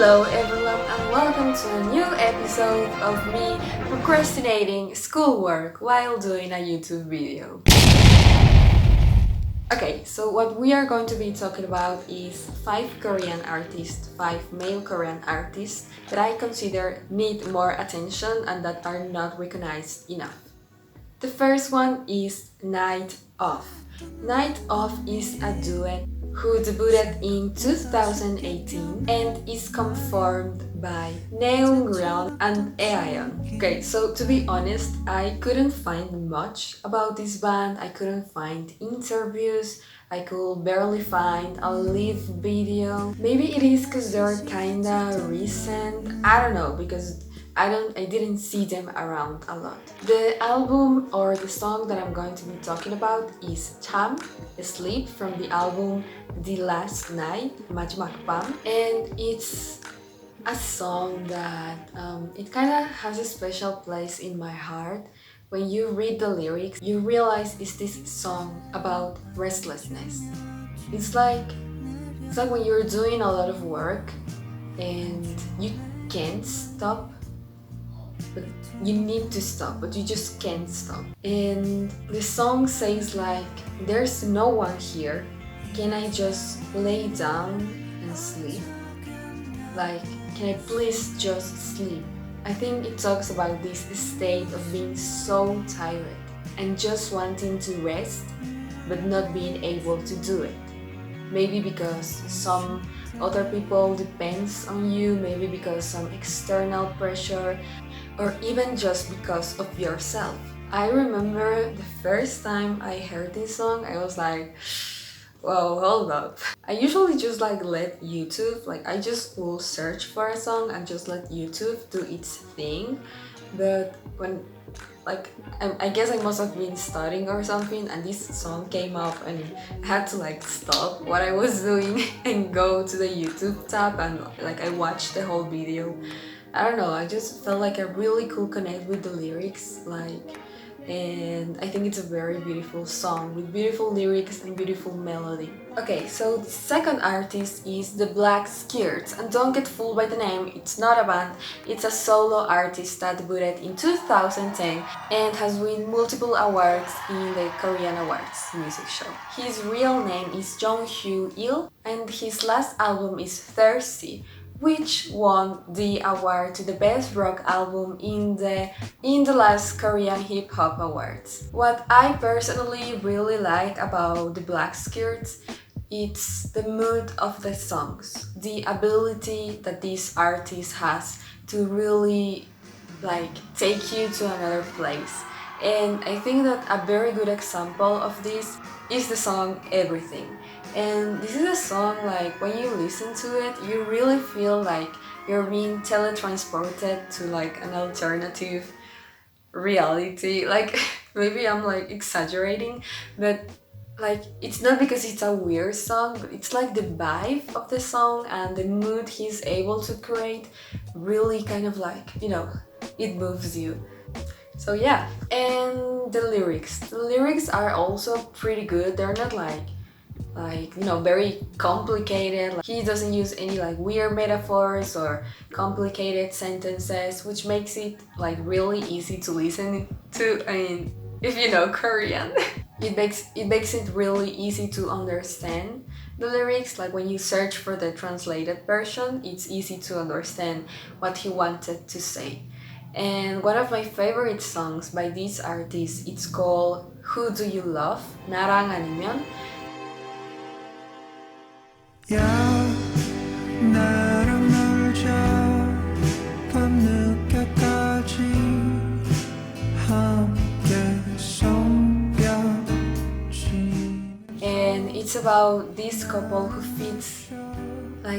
Hello everyone and welcome to a new episode of me procrastinating schoolwork while doing a YouTube video. Okay, so what we are going to be talking about is 5 Korean artists, 5 male Korean artists that I consider need more attention and that are not recognized enough. The first one is Night Off. Night Off is a duet who debuted in 2018 and is confirmed by Neungryun and Aeon. Okay, so to be honest, I couldn't find much about this band. I couldn't find interviews. I could barely find a live video. Maybe it is because they're kinda recent. I don't know, because I didn't see them around a lot. The album or the song that I'm going to be talking about is Cham, Sleep, from the album The Last Night, 마지막 밤, and it's a song that it kind of has a special place in my heart. When you read the lyrics, you realize it's this song about restlessness. It's like when you're doing a lot of work and you can't stop, but you need to stop, but you just can't stop. And the song says like, there's no one here, can I just lay down and sleep? Like, can I please just sleep? I think it talks about this state of being so tired and just wanting to rest but not being able to do it. Maybe because some other people depends on you, maybe because some external pressure, or even just because of yourself. I remember the first time I heard this song, I was like, whoa, hold up. I usually just let YouTube, I just will search for a song and just let YouTube do its thing. But when I guess I must have been studying or something and this song came up and I had to stop what I was doing and go to the YouTube tab and I watched the whole video. I don't know, I just felt like I really could connect with the lyrics, and I think it's a very beautiful song with beautiful lyrics and beautiful melody. Okay, so the second artist is the Black Skirts, and don't get fooled by the name, it's not a band, it's a solo artist that debuted in 2010 and has won multiple awards in the Korean Awards music show. His real name is Jung-Hyu-il and his last album is Thirsty, which won the award to the best rock album in the last Korean Hip Hop Awards. What I personally really like about the Black Skirts, it's the mood of the songs, the ability that this artist has to really take you to another place. And I think that a very good example of this is the song Everything. And this is a song when you listen to it, you really feel like you're being teletransported to an alternative reality. Maybe I'm exaggerating, but it's not because it's a weird song, but it's the vibe of the song and the mood he's able to create really kind of it moves you. So yeah, and the lyrics are also pretty good. They're not very complicated. He doesn't use any weird metaphors or complicated sentences, which makes it really easy to listen to. I mean, if you know Korean, it makes it really easy to understand the lyrics. When you search for the translated version, it's easy to understand what he wanted to say. And one of my favorite songs by this artist, it's called Who Do You Love? 나랑 아니면. 야, 나랑 놀자 밤늦게까지 함께 손뼉치. And it's about this couple who fits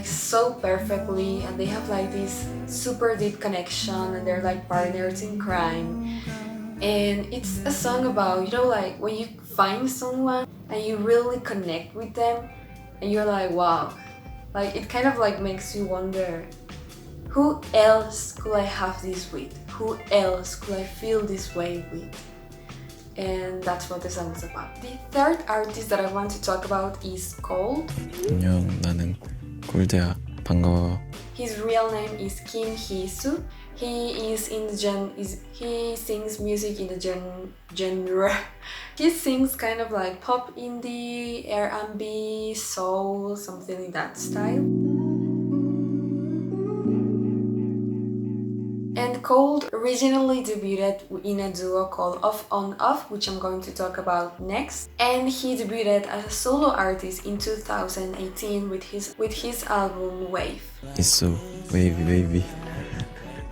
so perfectly, and they have this super deep connection, and they're partners in crime. And it's a song about, when you find someone and you really connect with them and you're wow, it kind of makes you wonder, who else could I have this with? Who else could I feel this way with? And that's what the song is about. The third artist that I want to talk about is Cold. 안녕, 나는 골드야. 반가워. His real real name is Kim Hee-soo. He is in the he sings music in the genre. He sings kind of like pop indie, R&B, soul, something in that style. And Cold originally debuted in a duo called Off On Off, which I'm going to talk about next. And he debuted as a solo artist in 2018 with his album Wave. It's so wavy, baby.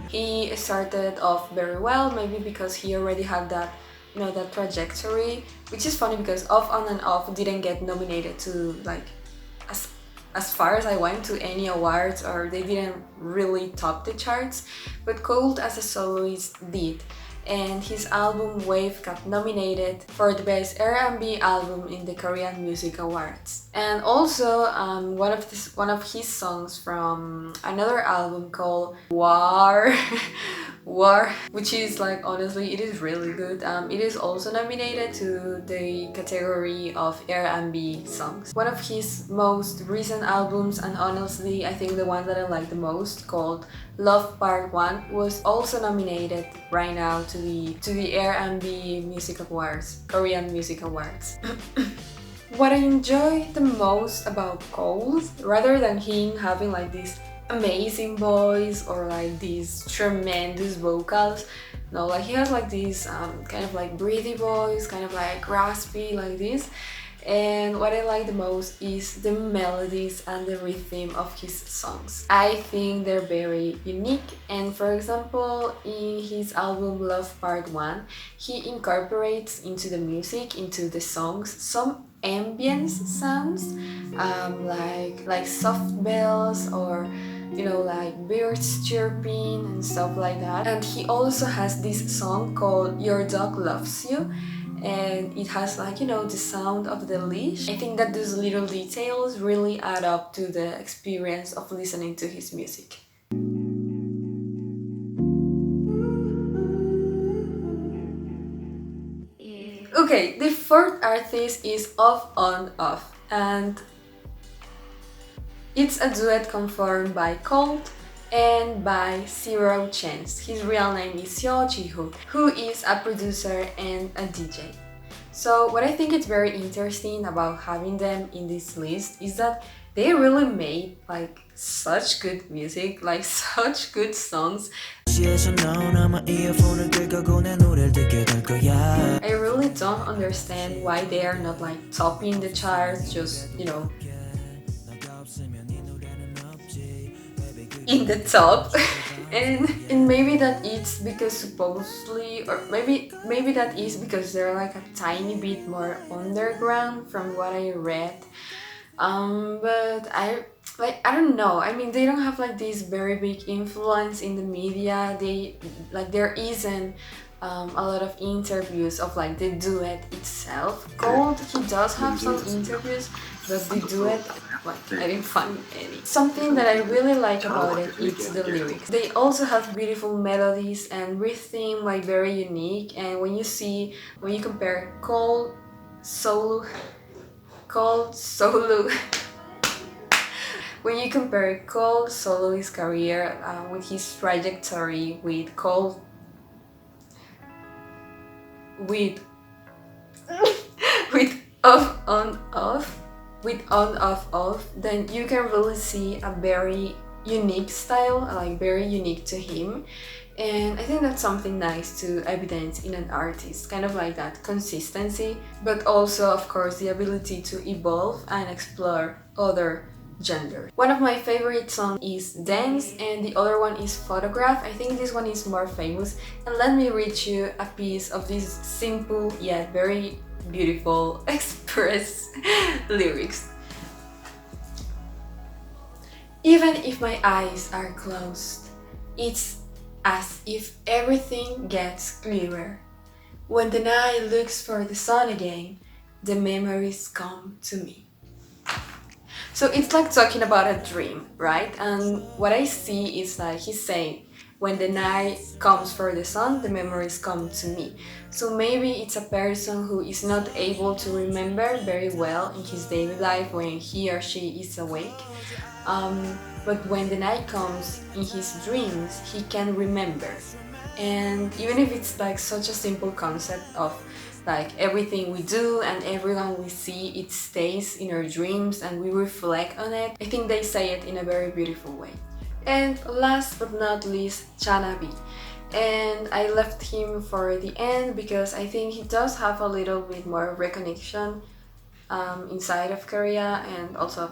He started off very well, maybe because he already had that, you know, that trajectory, which is funny because Off On and Off didn't get nominated to like as far as I went to any awards, or they didn't really top the charts, but Cold as a soloist did, and his album Wave got nominated for the best R&B album in the Korean Music Awards. And also one of his songs from another album called R.LUM.R, which is like, honestly, it is really good. It is also nominated to the category of R&B songs. One of his most recent albums, and honestly I think the one that I like the most, called Love Part 1, was also nominated right now to the R&B Music Awards, Korean Music Awards. What I enjoy the most about Cold, rather than him having like this amazing voice or like these tremendous vocals, no, like he has like this kind of like breathy voice, kind of like raspy like this. And what I like the most is the melodies and the rhythm of his songs. I think they're very unique, and for example in his album Love Part 1 he incorporates into the music, into the songs, some ambience sounds, like soft bells, or you know, like birds chirping and stuff like that. And he also has this song called Your Dog Loves You, and it has like, you know, the sound of the leash. I think that those little details really add up to the experience of listening to his music. Okay, the fourth artist is Off On Off, and it's a duet conformed by Cold and by Zero Chance. His real name is Seo Ji-hook, who is a producer and a DJ. So what I think is very interesting about having them in this list is that they really made like such good music, like such good songs. I really don't understand why they are not like topping the charts, just, you know, in the top. and maybe that is because supposedly, or maybe that is because they're like a tiny bit more underground from what I read. But I don't know, I mean, they don't have like this very big influence in the media. There isn't a lot of interviews of like the duet itself. Cold, he does have some interviews, but the duet, like, I didn't find any. Something that I really like about it is the lyrics. They also have beautiful melodies and rhythm, like very unique. And when you compare Cold solo when you compare Cold soloist career with his trajectory with on off, then you can really see a very unique style, like very unique to him. And I think that's something nice to evidence in an artist, kind of like that consistency, but also of course the ability to evolve and explore other genders. One of my favorite songs is Dance, and the other one is Photograph. I think this one is more famous, and let me read you a piece of these simple yet very beautiful express lyrics. Even if my eyes are closed, it's as if everything gets clearer. When the night looks for the sun again, the memories come to me. So it's like talking about a dream, right? And what I see is like he's saying, when the night comes for the sun, the memories come to me. So maybe it's a person who is not able to remember very well in his daily life when he or she is awake. but when the night comes in his dreams, he can remember. And even if it's like such a simple concept of like everything we do and everyone we see, it stays in our dreams and we reflect on it, I think they say it in a very beautiful way. And last but not least, Chanabi. And I left him for the end because I think he does have a little bit more recognition inside of Korea and also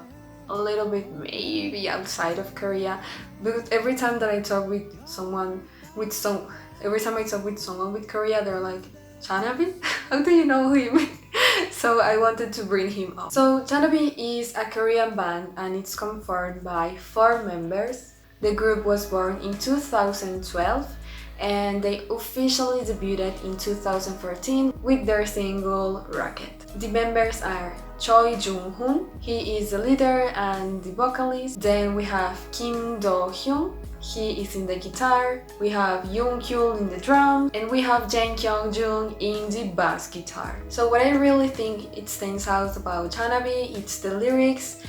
a little bit maybe outside of Korea. Because every time that I talk with someone every time I talk with someone with Korea, they're like, Chanabi? How do you know him? So I wanted to bring him up. So Chanabi is a Korean band and it's formed by 4 members. The group was born in 2012 and they officially debuted in 2014 with their single Rocket. The members are Choi Jung-hoon, he is the leader and the vocalist. Then we have Kim Do-hyun, he is in the guitar. We have Yoon Kyul in the drum, and we have Jang Kyung-jung in the bass guitar. So what I really think it stands out about Chanabi, it's the lyrics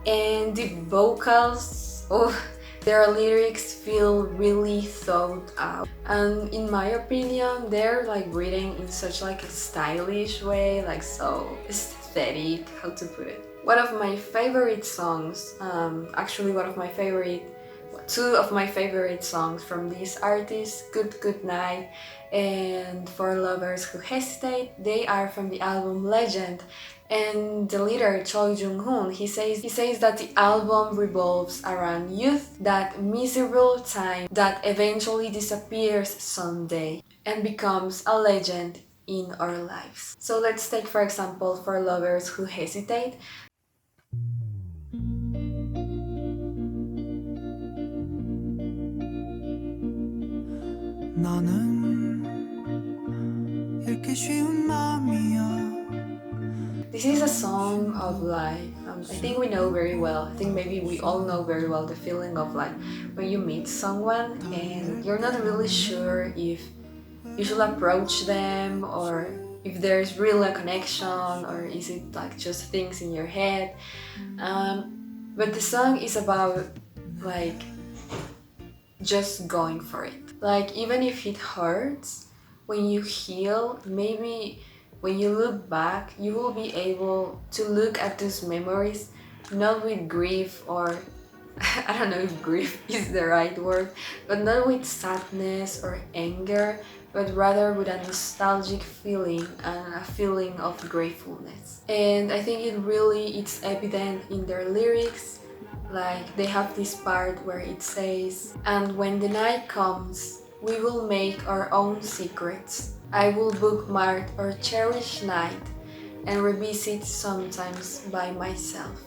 and the vocals. Oh, their lyrics feel really thought out, and in my opinion they're like written in such like a stylish way, like so aesthetic, how to put it. One of my favorite songs, actually two of my favorite songs from this artist, Good Night and For Lovers Who Hesitate, they are from the album Legend. And the leader Choi Jung-hoon, he says that the album revolves around youth, that miserable time that eventually disappears someday and becomes a legend in our lives. So let's take for example For Lovers Who Hesitate. This is a song of like, I think we know very well, I think maybe we all know very well the feeling of like when you meet someone and you're not really sure if you should approach them or if there's really a connection or is it like just things in your head. But the song is about like just going for it. Like even if it hurts, when you heal, maybe when you look back, you will be able to look at those memories not with grief or I don't know if grief is the right word, but not with sadness or anger, but rather with a nostalgic feeling and a feeling of gratefulness. And I think it's evident in their lyrics. Like they have this part where it says, "And when the night comes, we will make our own secrets. I will bookmark our cherished night and revisit sometimes by myself."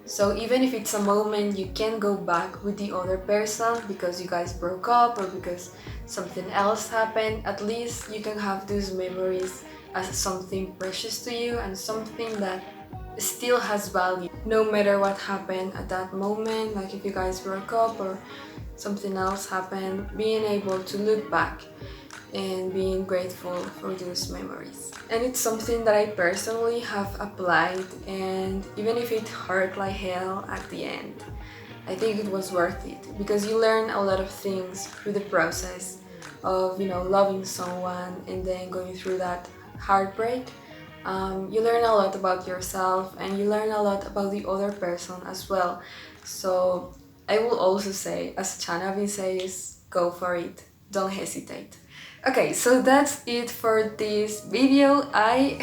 So even if it's a moment you can't go back with the other person because you guys broke up or because something else happened, at least you can have those memories as something precious to you and something that still has value no matter what happened at that moment. Like if you guys broke up or something else happened, being able to look back and being grateful for those memories. And it's something that I personally have applied, and even if it hurt like hell at the end, I think it was worth it because you learn a lot of things through the process of, you know, loving someone and then going through that heartbreak. You learn a lot about yourself and you learn a lot about the other person as well. So I will also say, as Chanabi says, go for it, don't hesitate. Okay, so that's it for this video. I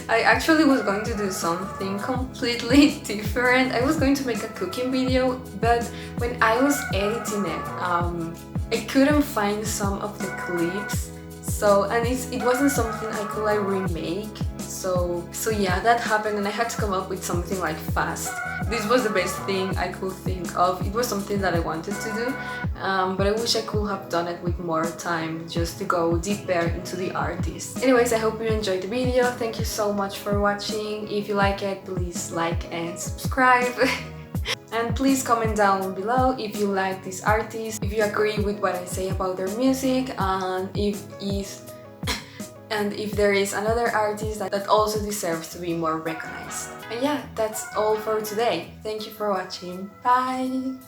actually was going to do something completely different. I was going to make a cooking video, but when I was editing it, I couldn't find some of the clips. So, and it wasn't something I could like remake. So yeah, that happened and I had to come up with something like fast. This was the best thing I could think of. It was something that I wanted to do, but I wish I could have done it with more time just to go deeper into the artist. Anyways, I hope you enjoyed the video. Thank you so much for watching. If you like it, please like and subscribe. And please comment down below if you like this artist, if you agree with what I say about their music, and and if there is another artist that also deserves to be more recognized. And yeah, that's all for today. Thank you for watching. Bye!